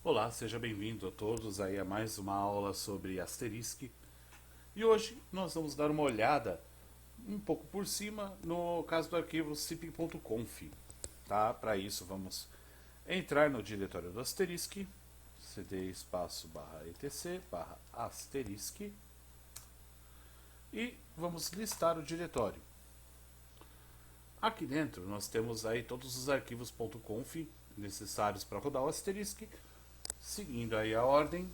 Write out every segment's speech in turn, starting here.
Olá, seja bem-vindo a todos aí a mais uma aula sobre Asterisk. E hoje nós vamos dar uma olhada um pouco por cima no caso do arquivo cp.conf. Tá? Para isso vamos entrar no diretório do Asterisk, cd espaço barra etc barra asterisk e vamos listar o diretório. Aqui dentro nós temos aí todos os arquivos .conf necessários para rodar o Asterisk, seguindo aí a ordem,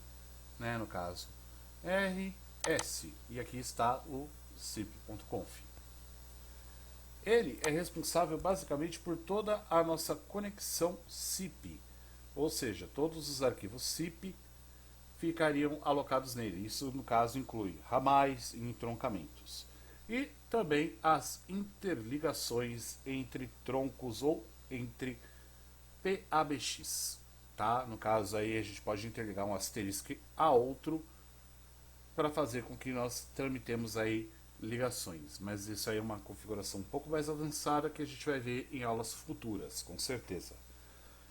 né, no caso RS, e aqui está o cp.conf. Ele é responsável basicamente por toda a nossa conexão CIP, ou seja, todos os arquivos CIP ficariam alocados nele. Isso, no caso, inclui ramais e entroncamentos. E também as interligações entre troncos ou entre PABX. Tá? No caso aí a gente pode interligar um asterisk a outro para fazer com que nós tramitemos aí ligações, mas isso aí é uma configuração um pouco mais avançada que a gente vai ver em aulas futuras, com certeza.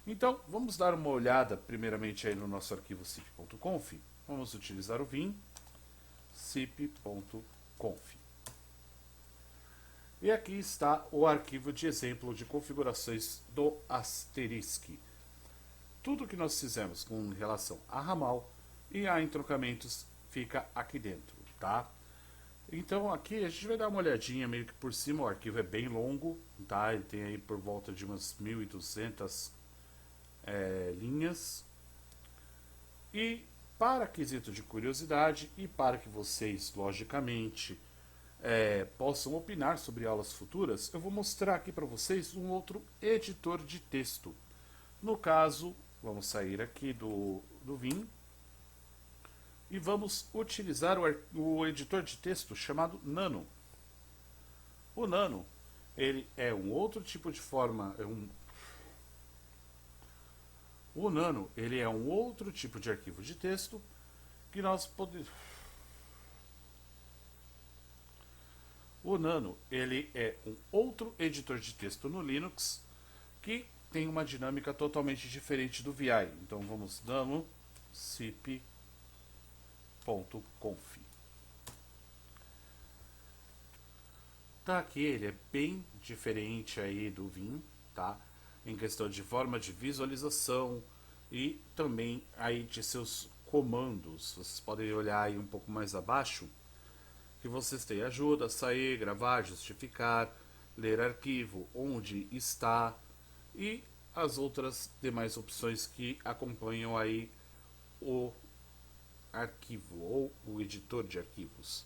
Então, vamos dar uma olhada primeiramente aí no nosso arquivo cip.conf. Vamos utilizar o vim cip.conf. E aqui está o arquivo de exemplo de configurações do Asterisk. Tudo que nós fizemos com relação a ramal e a entroncamentos fica aqui dentro, tá? Então aqui a gente vai dar uma olhadinha meio que por cima. O arquivo é bem longo, tá? Ele tem aí por volta de umas 1200 linhas. E para quesito de curiosidade e para que vocês, logicamente, possam opinar sobre aulas futuras, eu vou mostrar aqui para vocês um outro editor de texto. No caso, vamos sair aqui do Vim e vamos utilizar o editor de texto chamado Nano. O Nano, ele é um outro tipo de forma, o Nano, ele é um outro tipo de arquivo de texto que nós podemos. O Nano, ele é um outro editor de texto no Linux que tem uma dinâmica totalmente diferente do VI. Então vamos nano cp.conf. Tá, aqui ele é bem diferente aí do Vim, tá? Em questão de forma de visualização e também aí de seus comandos. Vocês podem olhar aí um pouco mais abaixo que vocês têm ajuda, sair, gravar, justificar, ler arquivo, onde está e as outras demais opções que acompanham aí o arquivo ou o editor de arquivos.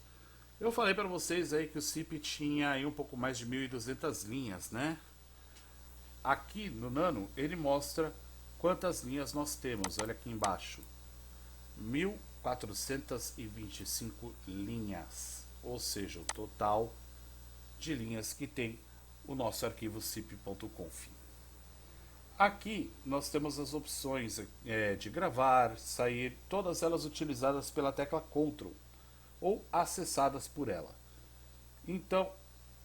Eu falei para vocês aí que o CIP tinha aí um pouco mais de 1200 linhas, né? Aqui no Nano ele mostra quantas linhas nós temos. Olha aqui embaixo, 1425 linhas, ou seja, o total de linhas que tem o nosso arquivo cip.conf. Aqui nós temos as opções de gravar, sair, todas elas utilizadas pela tecla Ctrl ou acessadas por ela. Então,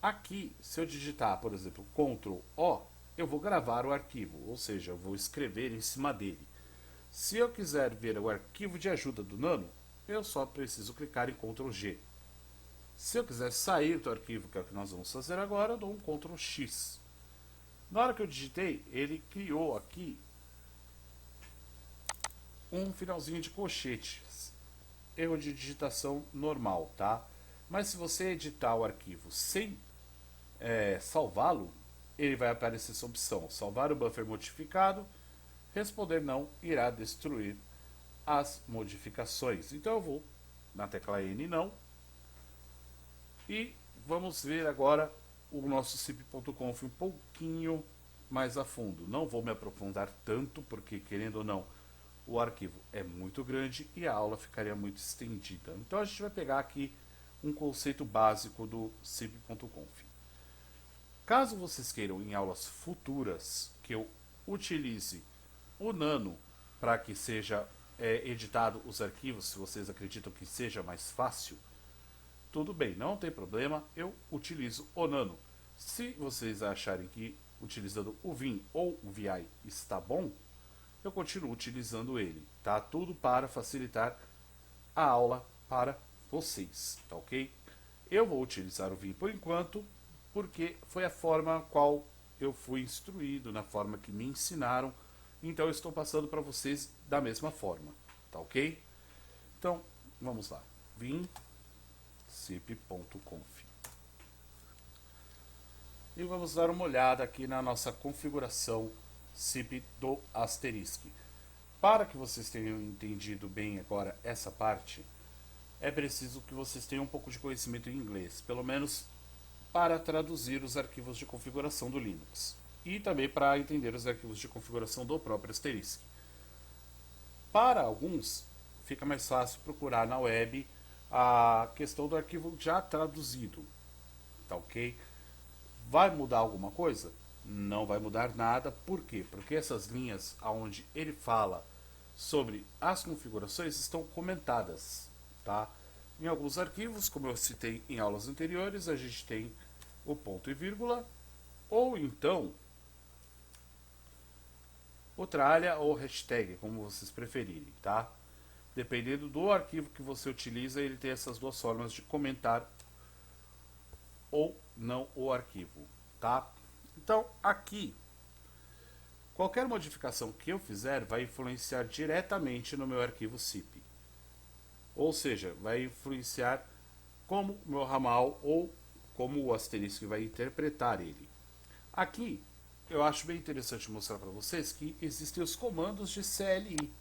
aqui, se eu digitar, por exemplo, Ctrl O, eu vou gravar o arquivo, ou seja, eu vou escrever em cima dele. Se eu quiser ver o arquivo de ajuda do Nano, eu só preciso clicar em Ctrl G. Se eu quiser sair do arquivo, que é o que nós vamos fazer agora, eu dou um Ctrl X. Na hora que eu digitei, ele criou aqui um finalzinho de colchete. Erro de digitação normal, tá? Mas se você editar o arquivo sem salvá-lo, ele vai aparecer essa opção: salvar o buffer modificado, responder não irá destruir as modificações. Então eu vou na tecla N não e vamos ver agora o nosso cip.conf um pouquinho mais a fundo. Não vou me aprofundar tanto, porque querendo ou não, o arquivo é muito grande e a aula ficaria muito estendida. Então a gente vai pegar aqui um conceito básico do cip.conf. Caso vocês queiram em aulas futuras que eu utilize o Nano para que seja editado os arquivos, se vocês acreditam que seja mais fácil, tudo bem, não tem problema, eu utilizo o Nano. Se vocês acharem que utilizando o Vim ou o VI está bom, eu continuo utilizando ele, tá? Tudo para facilitar a aula para vocês, tá ok? Eu vou utilizar o Vim por enquanto, porque foi a forma qual eu fui instruído, na forma que me ensinaram, então eu estou passando para vocês da mesma forma, tá ok? Então, vamos lá. Vim cip.conf. E vamos dar uma olhada aqui na nossa configuração cip do Asterisk. Para que vocês tenham entendido bem agora essa parte, é preciso que vocês tenham um pouco de conhecimento em inglês, pelo menos para traduzir os arquivos de configuração do Linux e também para entender os arquivos de configuração do próprio Asterisk. Para alguns, fica mais fácil procurar na web a questão do arquivo já traduzido, tá ok? Vai mudar alguma coisa? Não vai mudar nada, por quê? Porque essas linhas onde ele fala sobre as configurações estão comentadas, tá? Em alguns arquivos, como eu citei em aulas anteriores, a gente tem o ponto e vírgula, ou então o tralha ou hashtag, como vocês preferirem, tá? Dependendo do arquivo que você utiliza, ele tem essas duas formas de comentar ou não o arquivo, tá? Então, aqui, qualquer modificação que eu fizer vai influenciar diretamente no meu arquivo cip. Ou seja, vai influenciar como o meu ramal ou como o Asterisk vai interpretar ele. Aqui, eu acho bem interessante mostrar para vocês que existem os comandos de CLI,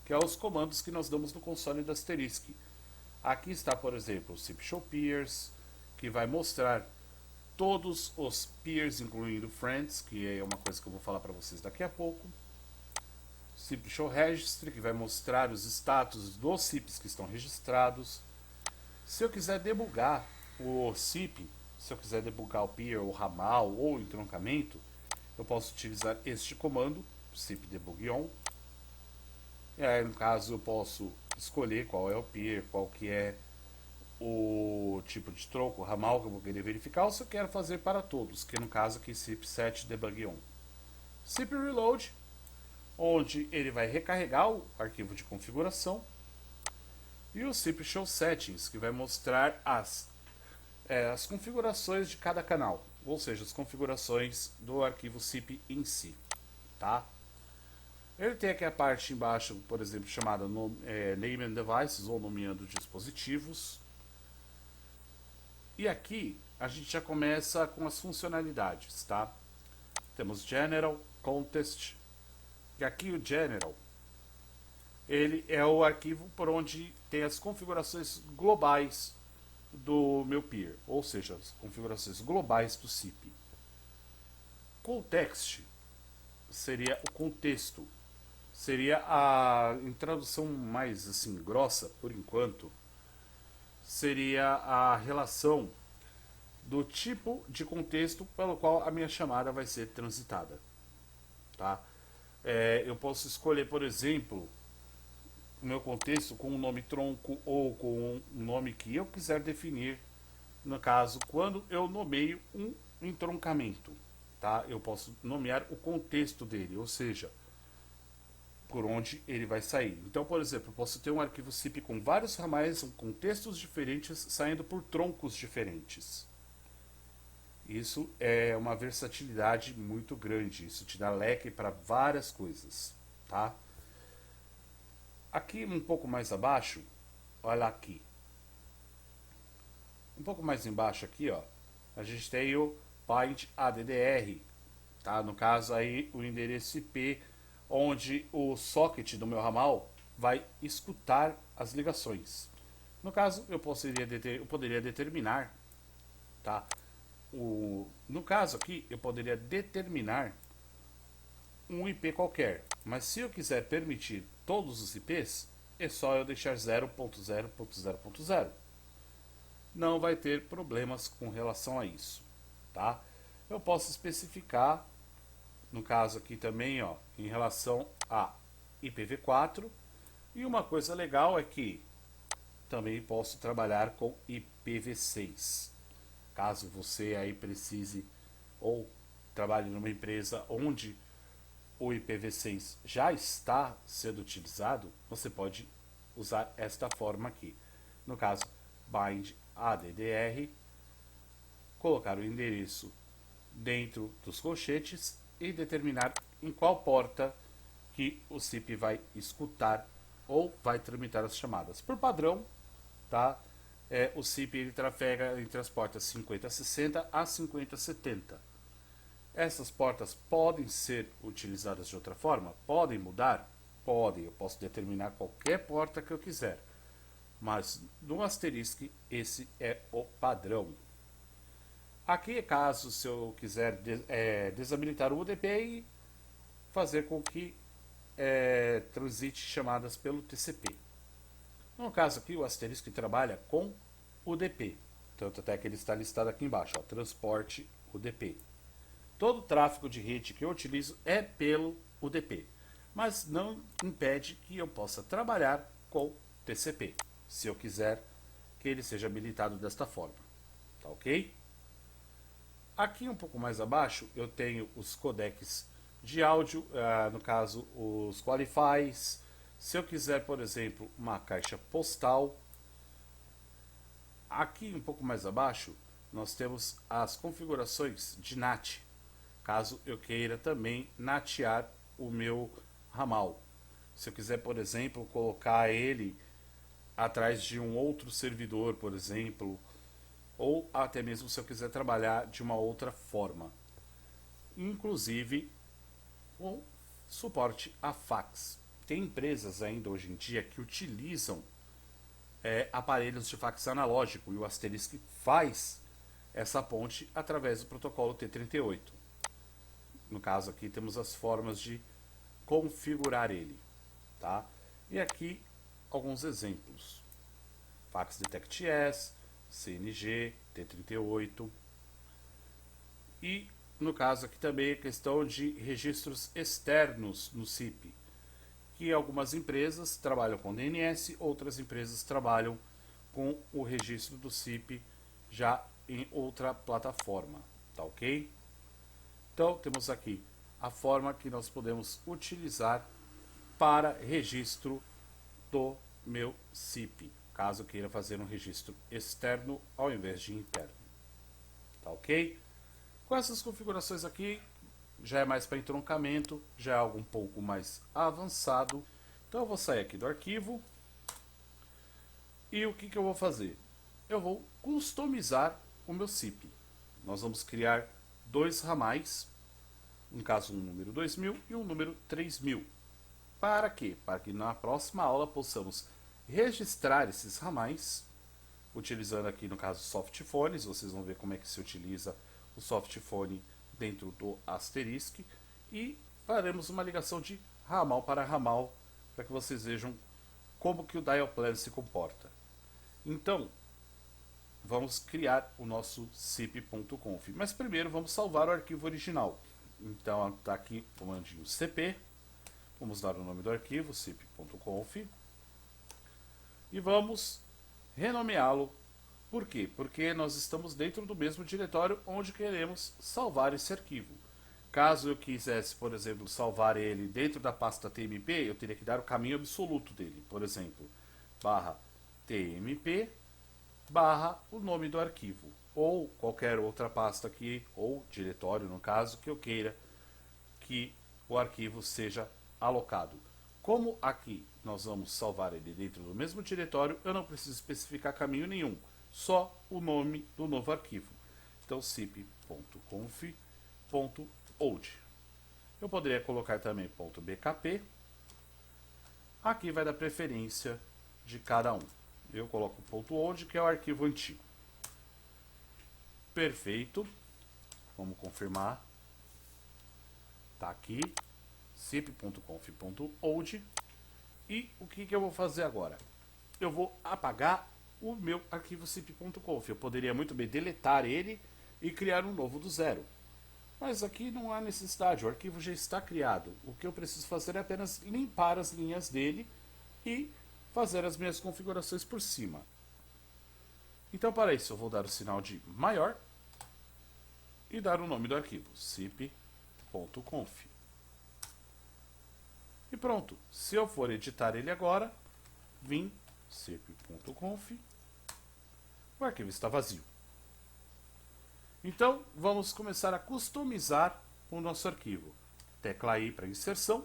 que são os comandos que nós damos no console do Asterisk. Aqui está, por exemplo, o cip show peers, que vai mostrar todos os peers, incluindo friends, que é uma coisa que eu vou falar para vocês daqui a pouco. Cip show registry, que vai mostrar os status dos cips que estão registrados. Se eu quiser debugar o cip, se eu quiser debugar o peer, o ramal ou o entroncamento, eu posso utilizar este comando, cip debug on. E aí, no caso, eu posso escolher qual é o peer, qual que é o tipo de tronco, o ramal que eu vou querer verificar, ou se eu quero fazer para todos, que no caso aqui cip set debug on. Cip reload, onde ele vai recarregar o arquivo de configuração, e o cip show settings, que vai mostrar as configurações de cada canal, ou seja, as configurações do arquivo cip em si, tá? Ele tem aqui a parte embaixo, por exemplo, chamada Name and Devices, ou nomeando dispositivos. E aqui a gente já começa com as funcionalidades, tá? Temos General, Context, e aqui o General, ele é o arquivo por onde tem as configurações globais do meu peer, ou seja, as configurações globais do cip. Context seria o contexto, seria a introdução mais assim grossa por enquanto, seria a relação do tipo de contexto pelo qual a minha chamada vai ser transitada, tá? Eu posso escolher, por exemplo, o meu contexto com um nome tronco ou com um nome que eu quiser definir, no caso, quando eu nomeio um entroncamento, tá? Eu posso nomear o contexto dele, ou seja, por onde ele vai sair. Então, por exemplo, eu posso ter um arquivo cip com vários ramais, com contextos diferentes, saindo por troncos diferentes. Isso é uma versatilidade muito grande, isso te dá leque para várias coisas, tá? Aqui um pouco mais abaixo, olha aqui. Um pouco mais embaixo aqui, ó, a gente tem o bind addr, tá? No caso aí o endereço IP onde o socket do meu ramal vai escutar as ligações. No caso, eu poderia determinar, tá? No caso aqui, eu poderia determinar um IP qualquer, mas se eu quiser permitir todos os IPs, é só eu deixar 0.0.0.0. Não vai ter problemas com relação a isso, tá? Eu posso especificar, no caso aqui também, ó, em relação a IPv4, e uma coisa legal é que também posso trabalhar com IPv6. Caso você aí precise ou trabalhe numa empresa onde o IPv6 já está sendo utilizado, você pode usar esta forma aqui. No caso, bind addr, colocar o endereço dentro dos colchetes e determinar em qual porta que o SIP vai escutar ou vai tramitar as chamadas. Por padrão, tá? O SIP ele trafega entre as portas 5060 a 5070. Essas portas podem ser utilizadas de outra forma? Podem mudar? Podem. Eu posso determinar qualquer porta que eu quiser. Mas no Asterisk, esse é o padrão. Aqui, caso se eu quiser desabilitar o UDP e fazer com que transite chamadas pelo TCP. No caso aqui, o Asterisk trabalha com UDP. Tanto até que ele está listado aqui embaixo, ó, transporte UDP. Todo o tráfego de rede que eu utilizo é pelo UDP, mas não impede que eu possa trabalhar com TCP, se eu quiser que ele seja habilitado desta forma. Tá ok? Aqui um pouco mais abaixo eu tenho os codecs de áudio, no caso os qualifies. Se eu quiser, por exemplo, uma caixa postal. Aqui um pouco mais abaixo nós temos as configurações de NAT, caso eu queira também natear o meu ramal. Se eu quiser, por exemplo, colocar ele atrás de um outro servidor, por exemplo, ou até mesmo se eu quiser trabalhar de uma outra forma. Inclusive, o suporte a fax. Tem empresas ainda hoje em dia que utilizam aparelhos de fax analógico e o Asterisk faz essa ponte através do protocolo T38. No caso aqui temos as formas de configurar ele, tá? E aqui alguns exemplos: Fax Detect S, CNG, T38. E no caso aqui também a questão de registros externos no SIP, que algumas empresas trabalham com DNS, outras empresas trabalham com o registro do SIP já em outra plataforma, tá ok? Então temos aqui a forma que nós podemos utilizar para registro do meu SIP, caso queira fazer um registro externo ao invés de interno, tá ok? Com essas configurações aqui, já é mais para entroncamento, já é algo um pouco mais avançado. Então eu vou sair aqui do arquivo. E o que eu vou fazer? Eu vou customizar o meu SIP. Nós vamos criar dois ramais, no caso um número 2000 e um número 3000. Para quê? Para que na próxima aula possamos registrar esses ramais, utilizando aqui no caso softphones. Vocês vão ver como é que se utiliza o softphone dentro do Asterisk, e faremos uma ligação de ramal para ramal para que vocês vejam como que o dial plan se comporta. Então, vamos criar o nosso sip.conf, mas primeiro vamos salvar o arquivo original. Então está aqui o comandinho cp, vamos dar o nome do arquivo, sip.conf, e vamos renomeá-lo. Por quê? Porque nós estamos dentro do mesmo diretório onde queremos salvar esse arquivo. Caso eu quisesse, por exemplo, salvar ele dentro da pasta tmp, eu teria que dar o caminho absoluto dele. Por exemplo, /tmp / o nome do arquivo, ou qualquer outra pasta aqui, ou diretório no caso, que eu queira que o arquivo seja alocado. Como aqui nós vamos salvar ele dentro do mesmo diretório, eu não preciso especificar caminho nenhum, só o nome do novo arquivo. Então sip.conf.old. Eu poderia colocar também .bkp. Aqui vai dar preferência de cada um. Eu coloco .old, que é o arquivo antigo. Perfeito. Vamos confirmar. Está aqui, sip.conf.old. E o que eu vou fazer agora? Eu vou apagar o meu arquivo sip.conf. Eu poderia muito bem deletar ele e criar um novo do zero. Mas aqui não há necessidade, o arquivo já está criado. O que eu preciso fazer é apenas limpar as linhas dele e fazer as minhas configurações por cima. Então para isso eu vou dar o sinal de maior e dar o nome do arquivo, sip.conf. E pronto. Se eu for editar ele agora, vim cp.conf, o arquivo está vazio. Então, vamos começar a customizar o nosso arquivo. Tecla I para inserção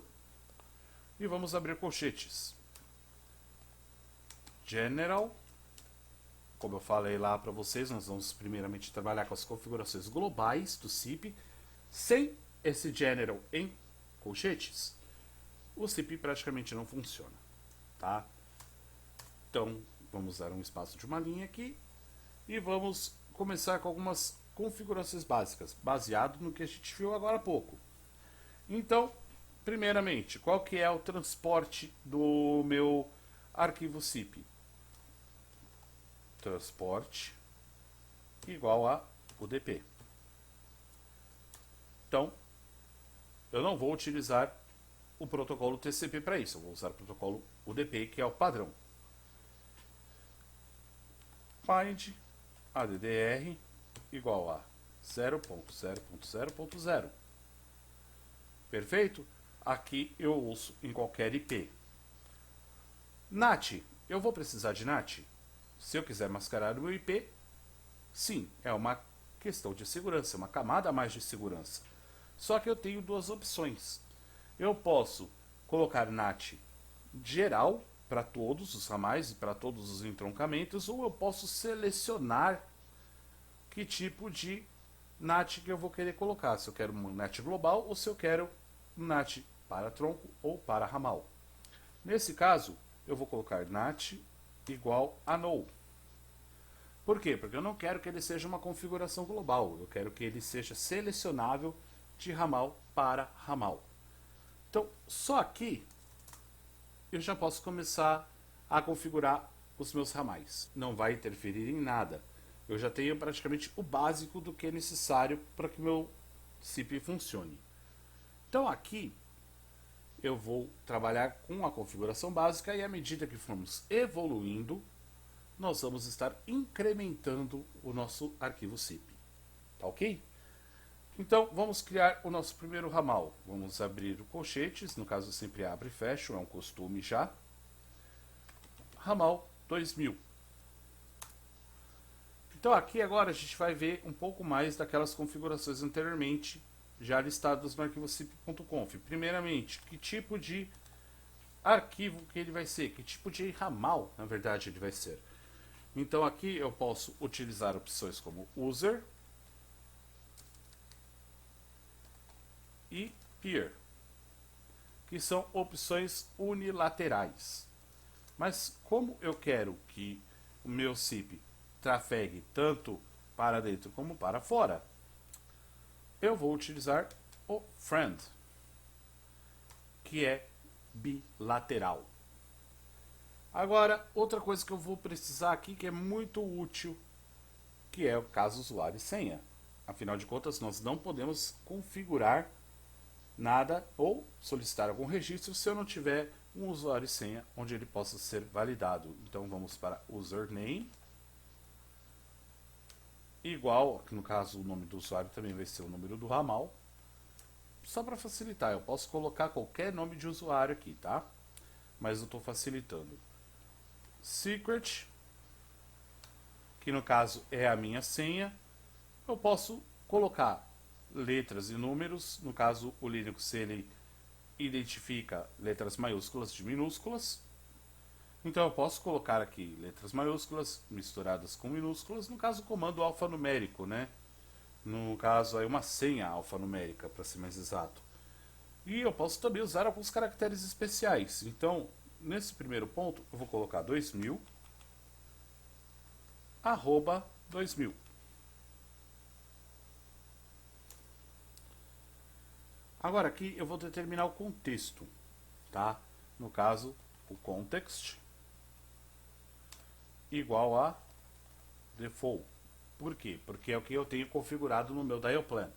e vamos abrir colchetes. General, como eu falei lá para vocês, nós vamos primeiramente trabalhar com as configurações globais do CIP. Sem esse General em colchetes, o CIP praticamente não funciona, tá? Então, vamos dar um espaço de uma linha aqui e vamos começar com algumas configurações básicas, baseado no que a gente viu agora há pouco. Então, primeiramente, qual que é o transporte do meu arquivo CIP? Transporte igual a UDP. Então, eu não vou utilizar o protocolo TCP para isso, eu vou usar o protocolo UDP, que é o padrão. Find addr igual a 0.0.0.0. Perfeito? Aqui eu uso em qualquer IP. NAT, eu vou precisar de NAT? Se eu quiser mascarar o meu IP, sim, é uma questão de segurança, uma camada a mais de segurança. Só que eu tenho duas opções. Eu posso colocar NAT geral para todos os ramais e para todos os entroncamentos, ou eu posso selecionar que tipo de NAT que eu vou querer colocar. Se eu quero um NAT global ou se eu quero um NAT para tronco ou para ramal. Nesse caso, eu vou colocar NAT igual a no. Por quê? Porque eu não quero que ele seja uma configuração global. Eu quero que ele seja selecionável de ramal para ramal. Então, só aqui eu já posso começar a configurar os meus ramais. Não vai interferir em nada. Eu já tenho praticamente o básico do que é necessário para que meu CIP funcione. Então aqui eu vou trabalhar com a configuração básica e à medida que formos evoluindo, nós vamos estar incrementando o nosso arquivo CIP. Tá ok? Então vamos criar o nosso primeiro ramal. Vamos abrir o colchetes, no caso eu sempre abro e fecho, é um costume já. Ramal 2000. Então aqui agora a gente vai ver um pouco mais daquelas configurações anteriormente já listadas no arquivo cip.conf. Primeiramente, que tipo de arquivo que ele vai ser, que tipo de ramal, na verdade, ele vai ser. Então aqui eu posso utilizar opções como user e peer, que são opções unilaterais. Mas como eu quero que o meu CIP trafegue tanto para dentro como para fora, eu vou utilizar o friend, que é bilateral. Agora, outra coisa que eu vou precisar aqui que é muito útil, que é o caso usuário e senha. Afinal de contas, nós não podemos configurar nada ou solicitar algum registro se eu não tiver um usuário e senha onde ele possa ser validado. Então vamos para username igual, que no caso o nome do usuário também vai ser o número do ramal. Só para facilitar, eu posso colocar qualquer nome de usuário aqui, tá? Mas eu estou facilitando. Secret, que no caso é a minha senha. Eu posso colocar letras e números. No caso, o Linux ele identifica letras maiúsculas de minúsculas. Então eu posso colocar aqui letras maiúsculas misturadas com minúsculas, no caso o comando alfanumérico, né? No caso aí uma senha alfanumérica, para ser mais exato. E eu posso também usar alguns caracteres especiais. Então, nesse primeiro ponto, eu vou colocar 2000 @2000. Agora aqui eu vou determinar o contexto, tá? No caso, o context igual a default. Por quê? Porque é o que eu tenho configurado no meu dial plan.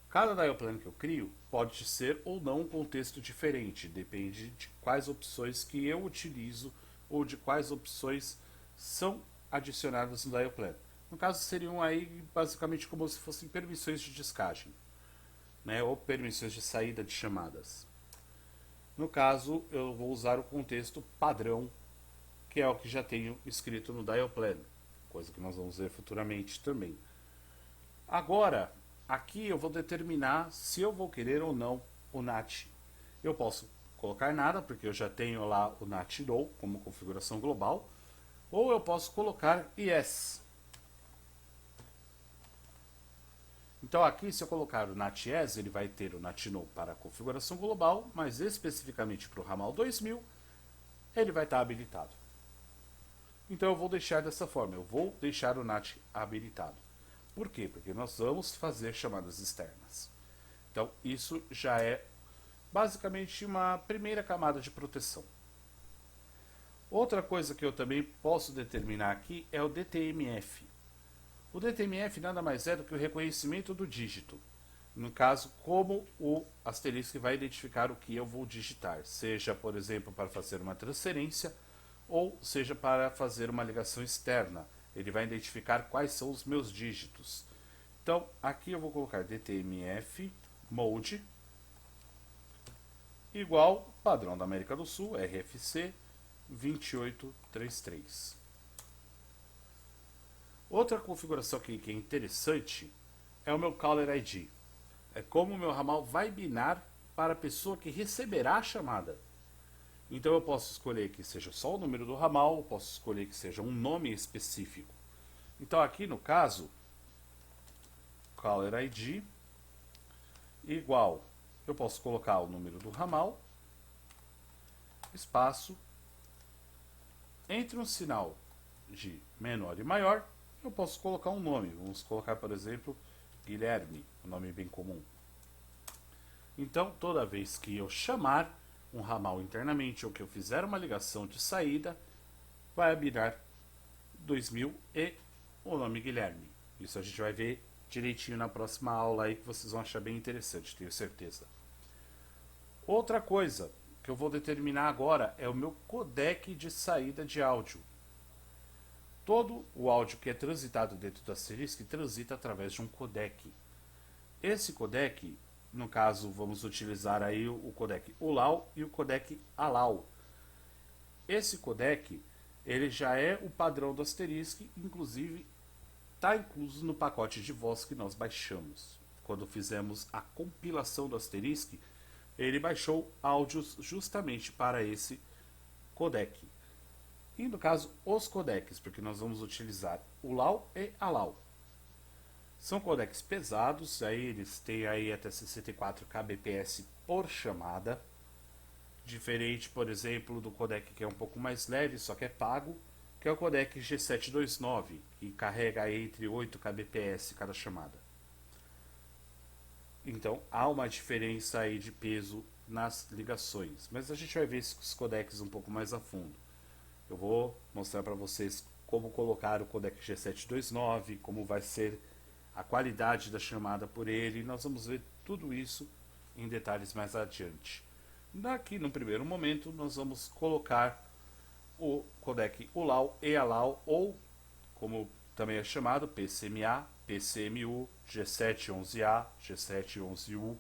Cada dial plan que eu crio pode ser ou não um contexto diferente, depende de quais opções que eu utilizo ou de quais opções são adicionadas no dial plan. No caso seriam aí basicamente como se fossem permissões de descagem, né, ou permissões de saída de chamadas. No caso, eu vou usar o contexto padrão, que é o que já tenho escrito no dial plan, coisa que nós vamos ver futuramente também. Agora, aqui eu vou determinar se eu vou querer ou não o NAT. Eu posso colocar nada, porque eu já tenho lá o NAT row como configuração global, ou eu posso colocar yes. Então aqui, se eu colocar o NAT yes, ele vai ter o NAT no para a configuração global, mas especificamente para o ramal 2000, ele vai estar habilitado. Então eu vou deixar dessa forma, eu vou deixar o NAT habilitado. Por quê? Porque nós vamos fazer chamadas externas. Então isso já é basicamente uma primeira camada de proteção. Outra coisa que eu também posso determinar aqui é o DTMF. O DTMF nada mais é do que o reconhecimento do dígito. No caso, como o asterisco vai identificar o que eu vou digitar, seja, por exemplo, para fazer uma transferência ou seja para fazer uma ligação externa. Ele vai identificar quais são os meus dígitos. Então, aqui eu vou colocar DTMF mode igual padrão da América do Sul, RFC 2833. Outra configuração aqui que é interessante é o meu Caller ID. É como o meu ramal vai binar para a pessoa que receberá a chamada. Então eu posso escolher que seja só o número do ramal, eu posso escolher que seja um nome específico. Então aqui no caso, Caller ID igual, eu posso colocar o número do ramal, espaço, entre um sinal de menor e maior, eu posso colocar um nome. Vamos colocar, por exemplo, Guilherme, um nome bem comum. Então, toda vez que eu chamar um ramal internamente ou que eu fizer uma ligação de saída, vai habilitar 2000 e o nome Guilherme. Isso a gente vai ver direitinho na próxima aula aí, que vocês vão achar bem interessante, tenho certeza. Outra coisa que eu vou determinar agora é o meu codec de saída de áudio. Todo o áudio que é transitado dentro do asterisco transita através de um codec. Esse codec, no caso, vamos utilizar aí o codec ULAU e o codec ALAU. Esse codec, ele já é o padrão do asterisco, inclusive está incluso no pacote de voz que nós baixamos. Quando fizemos a compilação do asterisco, ele baixou áudios justamente para esse codec. E no caso, os codecs, porque nós vamos utilizar o LAU e a LAU. São codecs pesados, aí eles têm aí até 64 kbps por chamada. Diferente, por exemplo, do codec que é um pouco mais leve, só que é pago, que é o codec G729, que carrega entre 8 kbps cada chamada. Então há uma diferença aí de peso nas ligações, mas a gente vai ver esses codecs um pouco mais a fundo. Eu vou mostrar para vocês como colocar o codec G729, como vai ser a qualidade da chamada por ele, e nós vamos ver tudo isso em detalhes mais adiante. Daqui no primeiro momento nós vamos colocar o codec ULAU e ALAU, ou como também é chamado, PCMA, PCMU, G711A, G711U.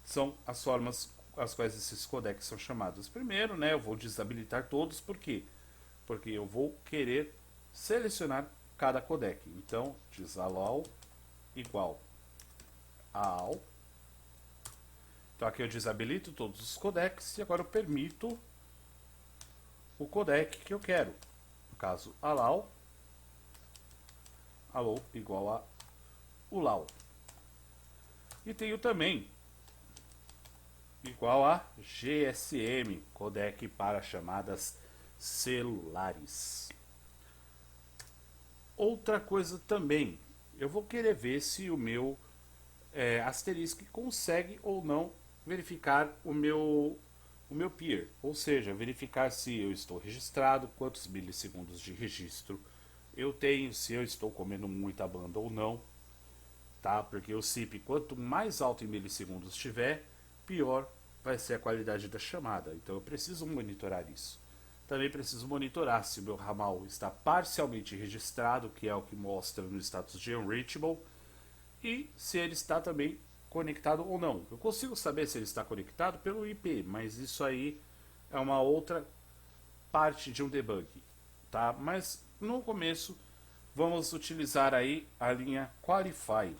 São as formas as quais esses codecs são chamados. Primeiro, eu vou desabilitar todos, por quê? Porque eu vou querer selecionar cada codec. Então, disallow igual AL. Então aqui eu desabilito todos os codecs e agora eu permito o codec que eu quero. No caso, allow igual a ULAU. E tenho também igual a GSM, codec para chamadas celulares. Outra coisa também, eu vou querer ver se o meu asterisco consegue ou não verificar o meu peer, ou seja, verificar se eu estou registrado, quantos milissegundos de registro eu tenho, se eu estou comendo muita banda ou não, tá? Porque o SIP, quanto mais alto em milissegundos estiver, pior vai ser a qualidade da chamada. Então eu preciso monitorar isso. Também preciso monitorar se o meu ramal está parcialmente registrado, que é o que mostra no status de Unreachable, e se ele está também conectado ou não. Eu consigo saber se ele está conectado pelo IP, mas isso aí é uma outra parte de um debug, tá? Mas no começo vamos utilizar aí a linha Qualify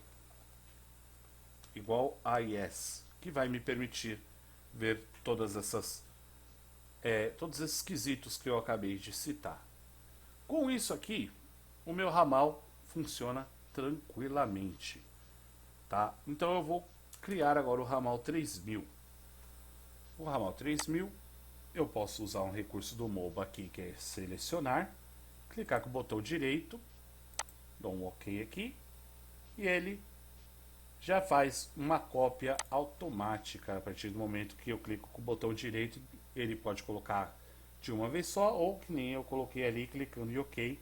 igual a yes, que vai me permitir ver todas essas todos esses quesitos que eu acabei de citar. Com isso aqui, o meu ramal funciona tranquilamente, tá? Então eu vou criar agora o ramal 3000. O ramal 3000, eu posso usar um recurso do MOBA aqui, que é selecionar, clicar com o botão direito, dou um OK aqui, e ele já faz uma cópia automática. A partir do momento que eu clico com o botão direito, ele pode colocar de uma vez só, ou que nem eu coloquei ali, clicando em OK,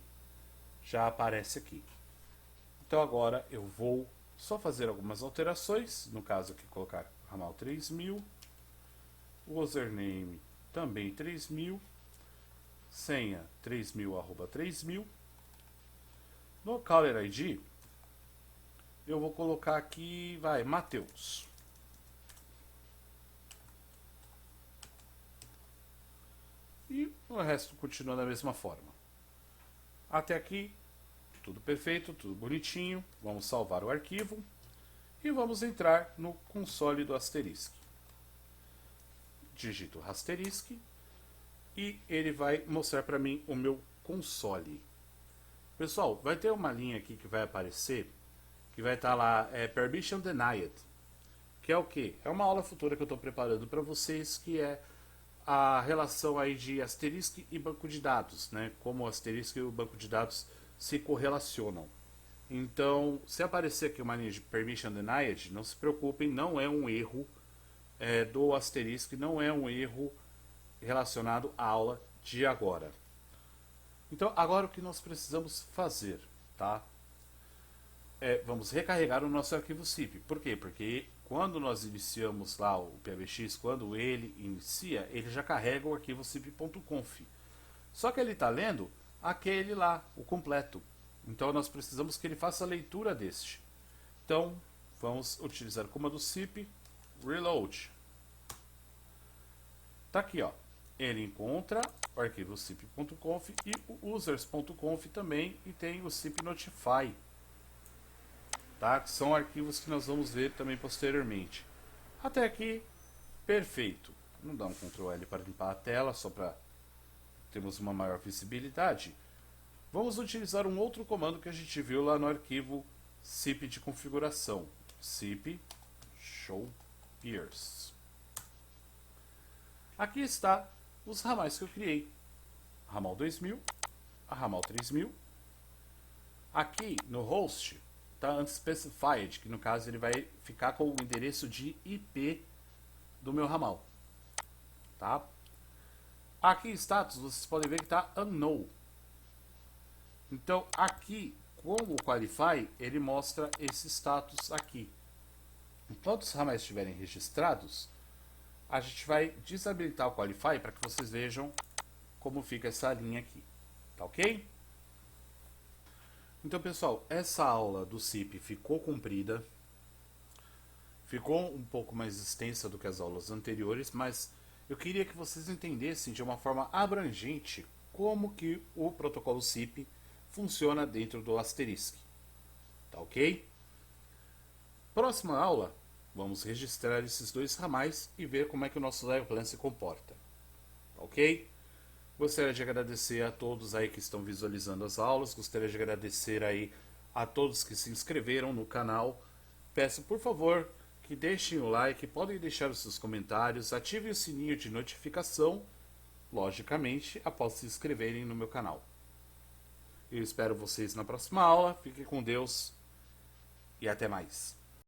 já aparece aqui. Então agora eu vou só fazer algumas alterações, no caso aqui colocar ramal 3000, username também 3000, senha 3000@3000. No Caller ID eu vou colocar aqui, vai, Matheus. E o resto continua da mesma forma. Até aqui, tudo perfeito, tudo bonitinho. Vamos salvar o arquivo e vamos entrar no console do Asterisk. Digito Asterisk e ele vai mostrar para mim o meu console. Pessoal, vai ter uma linha aqui que vai aparecer, que vai estar lá, Permission Denied, que é o que? É uma aula futura que eu estou preparando para vocês, que é a relação aí de Asterisk e banco de dados, né? Como o Asterisk e o banco de dados se correlacionam. Então, se aparecer aqui uma linha de Permission Denied, não se preocupem, não é um erro do Asterisk, não é um erro relacionado à aula de agora. Então, agora o que nós precisamos fazer, tá? Vamos recarregar o nosso arquivo zip. Por quê? Porque quando nós iniciamos lá o PBX, quando ele inicia, ele já carrega o arquivo zip.conf. Só que ele está lendo aquele lá, o completo. Então nós precisamos que ele faça a leitura deste. Então vamos utilizar o comando zip reload. Tá aqui, ó. Ele encontra o arquivo zip.conf e o users.conf também, e tem o zip notify. Tá? Que são arquivos que nós vamos ver também posteriormente. Até aqui, perfeito. Vamos dar um Ctrl L para limpar a tela, só para termos uma maior visibilidade. Vamos utilizar um outro comando que a gente viu lá no arquivo zip de configuração. Zip show peers. Aqui está os ramais que eu criei. Ramal 2000, a ramal 3000. Aqui no host está unspecified, que no caso ele vai ficar com o endereço de IP do meu ramal, tá? Aqui em status vocês podem ver que está unknown. Então aqui, com o qualify, ele mostra esse status aqui. Enquanto os ramais estiverem registrados, a gente vai desabilitar o qualify para que vocês vejam como fica essa linha aqui, tá ok? Então, pessoal, essa aula do zip ficou comprida, ficou um pouco mais extensa do que as aulas anteriores, mas eu queria que vocês entendessem de uma forma abrangente como que o protocolo zip funciona dentro do Asterisk, tá ok? Próxima aula, vamos registrar esses dois ramais e ver como é que o nosso dialplan se comporta, tá ok? Gostaria de agradecer a todos aí que estão visualizando as aulas, gostaria de agradecer aí a todos que se inscreveram no canal. Peço por favor que deixem o like, podem deixar os seus comentários, ativem o sininho de notificação, logicamente, após se inscreverem no meu canal. Eu espero vocês na próxima aula, fiquem com Deus e até mais.